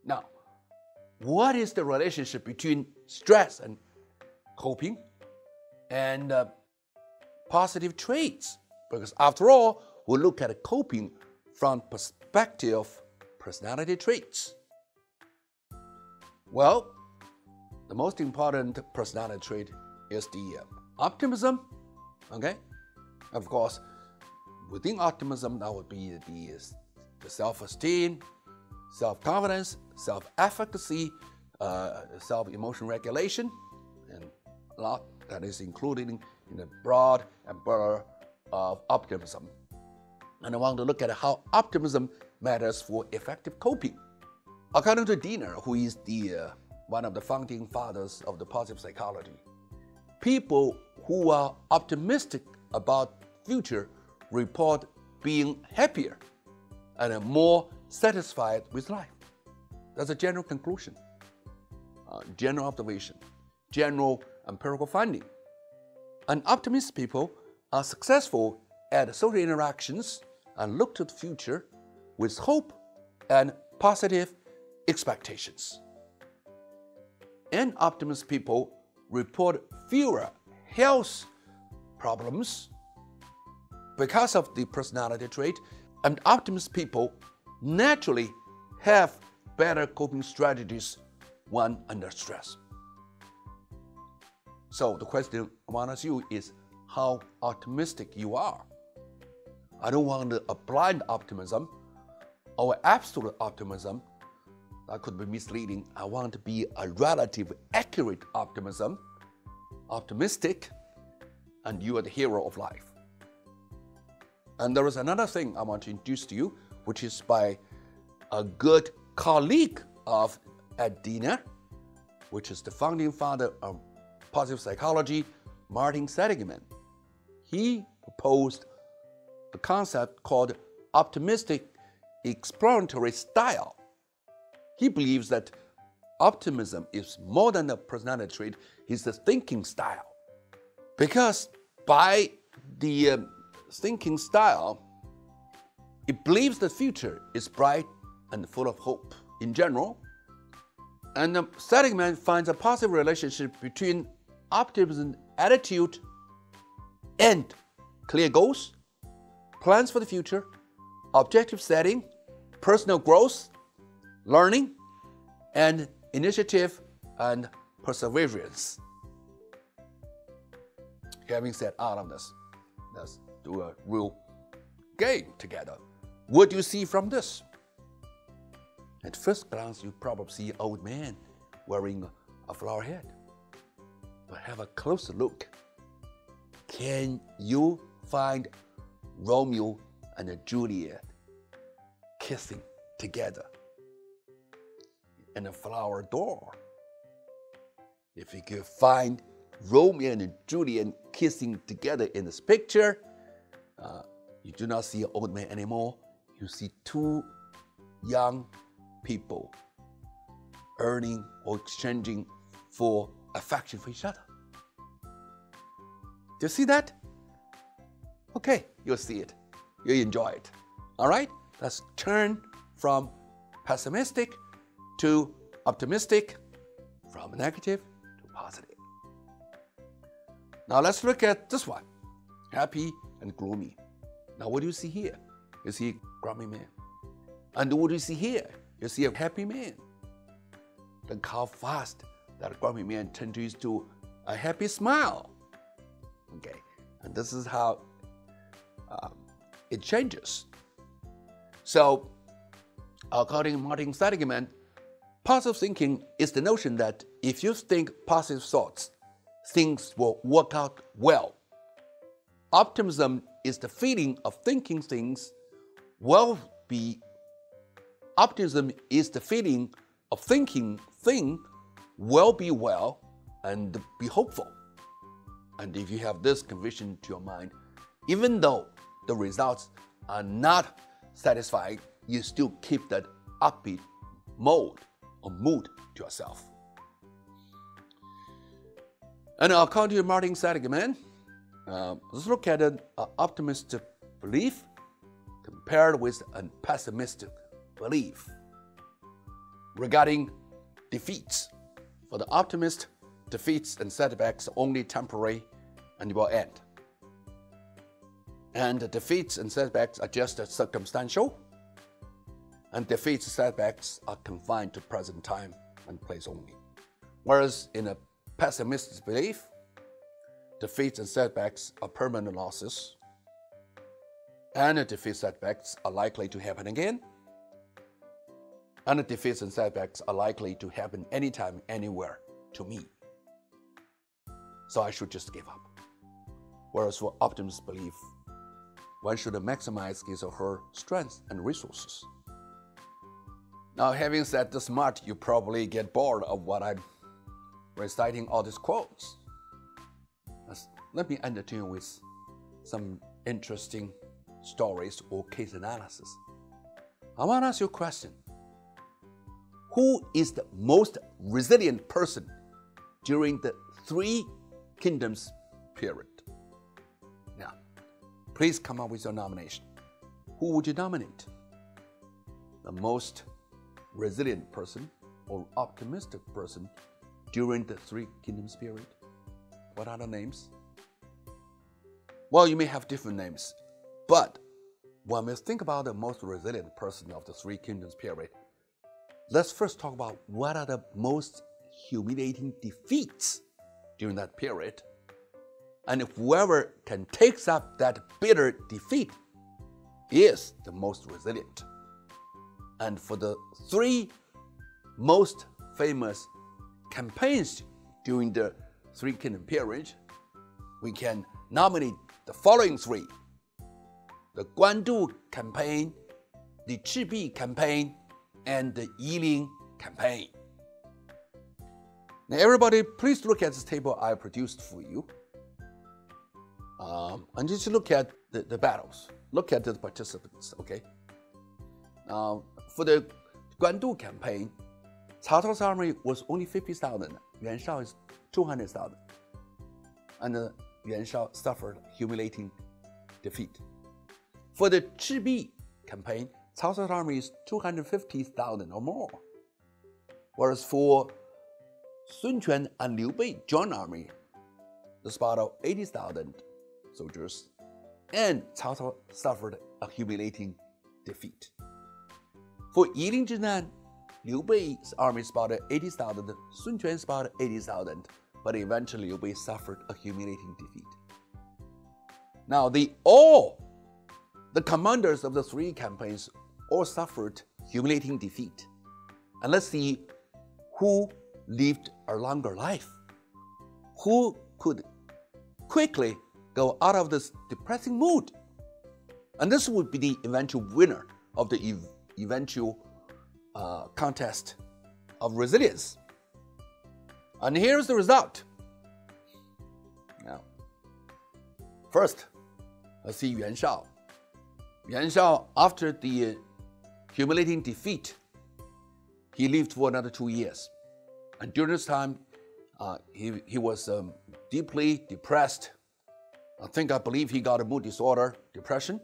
Now, what is the relationship between stress and coping and positive traits? Because after all, we look at coping from perspective of personality traits. Well, the most important personality trait is the optimism. Okay, of course, within optimism, that would be the self-esteem, self-confidence, self-efficacy, self-emotion regulation, and a lot that is included in the broad umbrella of optimism. And I want to look at how optimism matters for effective coping. According to Diener, who is one of the founding fathers of the positive psychology, people who are optimistic about future report being happier and more satisfied with life. That's a general conclusion, general observation, general empirical finding. And optimistic people are successful at social interactions and look to the future with hope and positive expectations. And optimistic people report fewer health problems because of the personality trait, and optimistic people naturally have better coping strategies when under stress. So the question I want to ask you is how optimistic you are. I don't want a blind optimism or absolute optimism. That could be misleading. I want to be a relative accurate optimism, optimistic, and you are the hero of life. And there is another thing I want to introduce to you, which is by a good colleague of Ed Diener, which is the founding father of positive psychology, Martin Seligman. He proposed a concept called optimistic exploratory style. He believes that optimism is more than a personality trait, it's a thinking style. Because by the thinking style, it believes the future is bright and full of hope in general. And Seligman finds a positive relationship between optimism attitude and clear goals, plans for the future, objective setting, personal growth, learning, and initiative and perseverance. Having said all of this, let's do a real game together. What do you see from this? At first glance, you probably see an old man wearing a flower hat. But have a closer look. Can you find Romeo and Juliet kissing together in a flower door? If you could find Romeo and Juliet kissing together in this picture, you do not see an old man anymore. You see two young people earning or exchanging for affection for each other. Do you see that? Okay, you'll see it. You'll enjoy it. All right? Let's turn from pessimistic to optimistic, from negative to positive. Now let's look at this one, happy and gloomy. Now what do you see here? You see a grumpy man. And what do you see here? You see a happy man. Look how fast that grumpy man turns to a happy smile. Okay, and this is how it changes. So, according to Martin Seligman, positive thinking is the notion that if you think positive thoughts, things will work out well. Optimism is the feeling of thinking things will be. Optimism is the feeling of thinking things will be well and be hopeful. And if you have this conviction to your mind, even though the results are not satisfying, you still keep that upbeat mode or mood to yourself. And according to Martin Seligman, let's look at an optimistic belief compared with a pessimistic belief. regarding defeats. For the optimist, defeats and setbacks are only temporary and will end. And the defeats and setbacks are just circumstantial, and defeats and setbacks are confined to present time and place only. Whereas in a pessimist's belief, defeats and setbacks are permanent losses, and the defeats and setbacks are likely to happen again, and the defeats and setbacks are likely to happen anytime, anywhere to me. So I should just give up. Whereas for optimist belief, one should maximize his or her strengths and resources. Now, having said this much, you probably get bored of what I'm reciting all these quotes. Let me entertain you with some interesting stories or case analysis. I want to ask you a question. Who is the most resilient person during the Three Kingdoms period? Now, please come up with your nomination. Who would you nominate? The most resilient person or optimistic person during the Three Kingdoms period? What are the names? Well, you may have different names, but when we think about the most resilient person of the Three Kingdoms period, let's first talk about what are the most humiliating defeats during that period. And whoever can take up that bitter defeat is the most resilient. And for the three most famous campaigns during the Three Kingdom period, we can nominate the following three: the Guandu campaign, the Chibi campaign, and the Yiling campaign. Now, everybody, please look at this table I produced for you. And just look at the battles. Look at the participants, okay? For the Guandu campaign, Cao Cao's army was only 50,000. Yuan Shao is 200,000. And Yuan Shao suffered humiliating defeat. For the Chibi campaign, Cao Cao's army is 250,000 or more. Whereas for Sun Quan and Liu Bei joint army, the spot of 80,000 soldiers, and Cao Cao suffered a humiliating defeat. For Yiling Zhinan, Liu Bei's army spotted 80,000, Sun Quan spotted 80,000, but eventually Liu Bei suffered a humiliating defeat. Now, the commanders of the three campaigns all suffered humiliating defeat. And let's see who lived a longer life, who could quickly go out of this depressing mood. And this would be the eventual winner of the eventual contest of resilience. And here's the result. Now, first, let's see Yuan Shao. Yuan Shao, after the humiliating defeat, he lived for another 2 years. And during this time, he was deeply depressed. I believe he got a mood disorder, depression,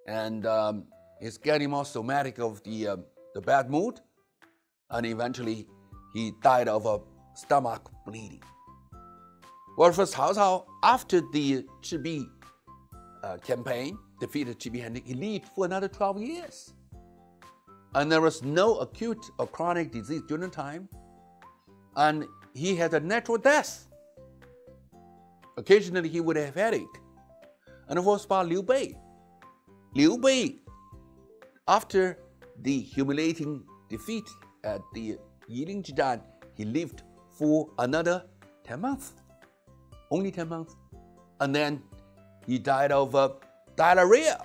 and he's getting more somatic of the bad mood, and eventually he died of a stomach bleeding. Well, for Cao Cao, after the Chibi campaign, defeated Chibi, he lived for another 12 years. And there was no acute or chronic disease during the time, and he had a natural death. Occasionally, he would have headache. And of course, about Liu Bei. Liu Bei, after the humiliating defeat at the Yiling Zhidan, he lived for another 10 months. Only 10 months. And then he died of diarrhea,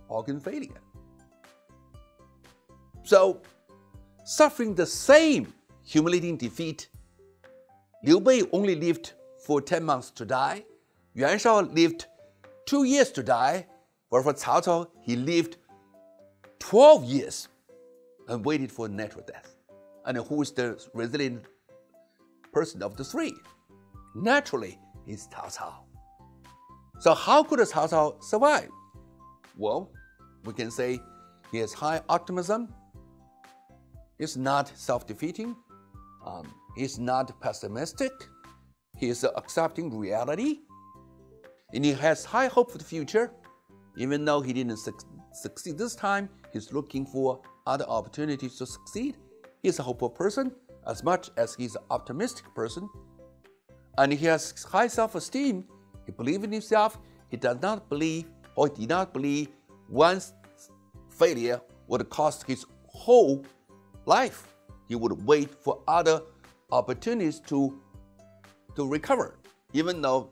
organ failure. So, suffering the same humiliating defeat, Liu Bei only lived for 10 months to die. Yuan Shao lived 2 years to die, whereas for Cao Cao, he lived 12 years and waited for natural death. And who is the resilient person of the three? Naturally, it's Cao Cao. So how could Cao Cao survive? Well, we can say he has high optimism, He's not self-defeating. He's not pessimistic. He is accepting reality. And he has high hope for the future. Even though he didn't succeed this time, he's looking for other opportunities to succeed. He's a hopeful person as much as he's an optimistic person. And he has high self-esteem. He believes in himself. He does not believe, or did not believe, one failure would cost his whole life. He would wait for other opportunities to recover. Even though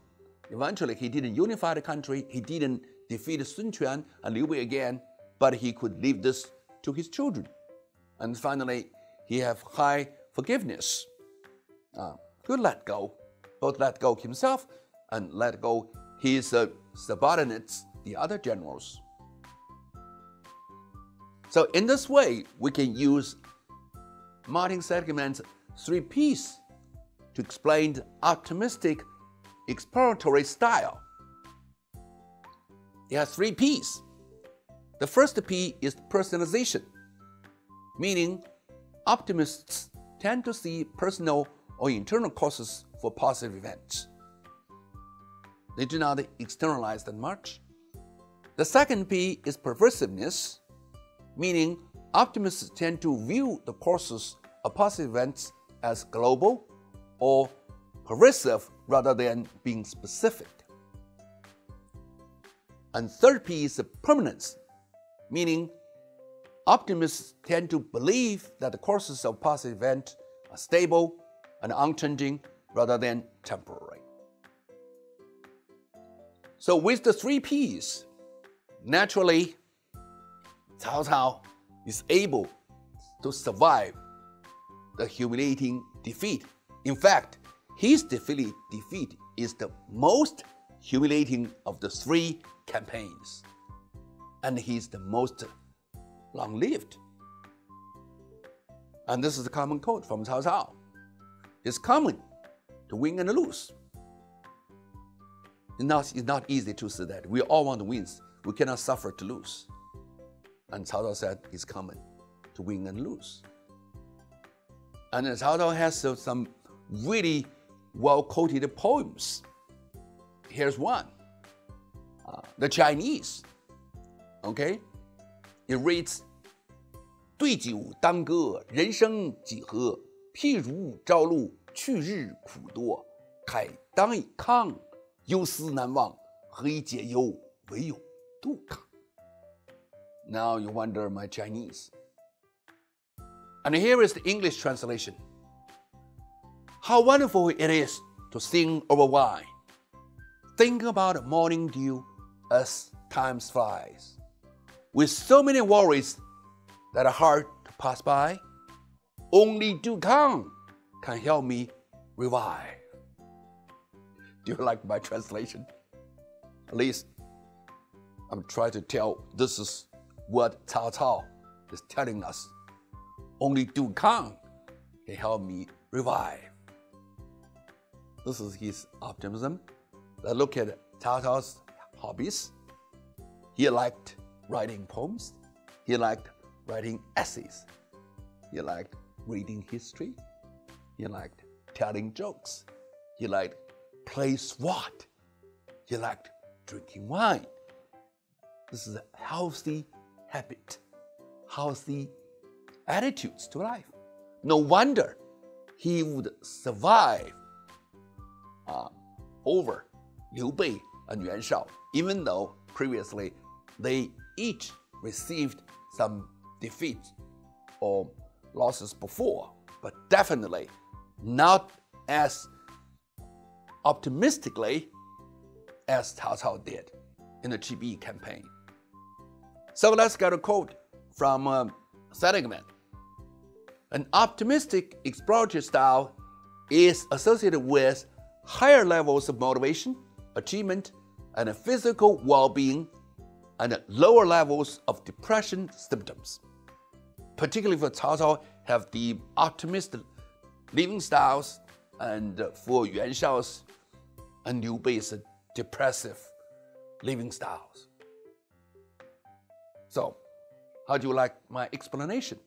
eventually he didn't unify the country, he didn't defeat Sun Quan and Liu Bei again, but he could leave this to his children. And finally, he have high forgiveness. Could let go, both let go himself and let go his subordinates, the other generals. So in this way, we can use Martin Seligman's 3 Ps to explain the optimistic exploratory style. It has 3 Ps. The first P is personalization, meaning optimists tend to see personal or internal causes for positive events. They do not externalize them much. The second P is pervasiveness, meaning optimists tend to view the causes of positive events as global or pervasive rather than being specific. And third P is permanence, meaning optimists tend to believe that the courses of positive events are stable and unchanging rather than temporary. So with the 3 Ps, naturally, Cao Cao is able to survive the humiliating defeat. In fact, his defeat is the most humiliating of the 3 campaigns, and he's the most long-lived. And this is a common quote from Cao Cao. It's common to win and lose. It's not easy to say that. We all want to win. We cannot suffer to lose. And Cao Cao said it's common to win and lose. And Cao Cao has some really well-quoted poems. Here's one. The Chinese. Okay? It reads, 对酒当歌，人生几何？譬如朝露，去日苦多。慨当以慷，忧思难忘。何以解忧，唯有杜康。Now you wonder my Chinese. And here is the English translation. How wonderful it is to sing over wine. Think about morning dew as time flies. With so many worries that are hard to pass by, only Dukan can help me revive. Do you like my translation? At least I'm trying to tell this is what Cao Cao is telling us. Only Dukan can help me revive. This is his optimism. Let's look at Cao Cao's hobbies. He liked writing poems. He liked writing essays. He liked reading history. He liked telling jokes. He liked playing SWAT. He liked drinking wine. This is a healthy habit, healthy attitudes to life. No wonder he would survive over Liu Bei and Yuan Shao, even though previously they each received some defeats or losses before, but definitely not as optimistically as Cao Cao did in the GB campaign. So let's get a quote from Seligman. An optimistic exploratory style is associated with higher levels of motivation, achievement, and physical well-being, and lower levels of depression symptoms. Particularly for Cao Cao, have the optimistic living styles, and for Yuan Shao's and Liu Bei's depressive living styles. So, how do you like my explanation?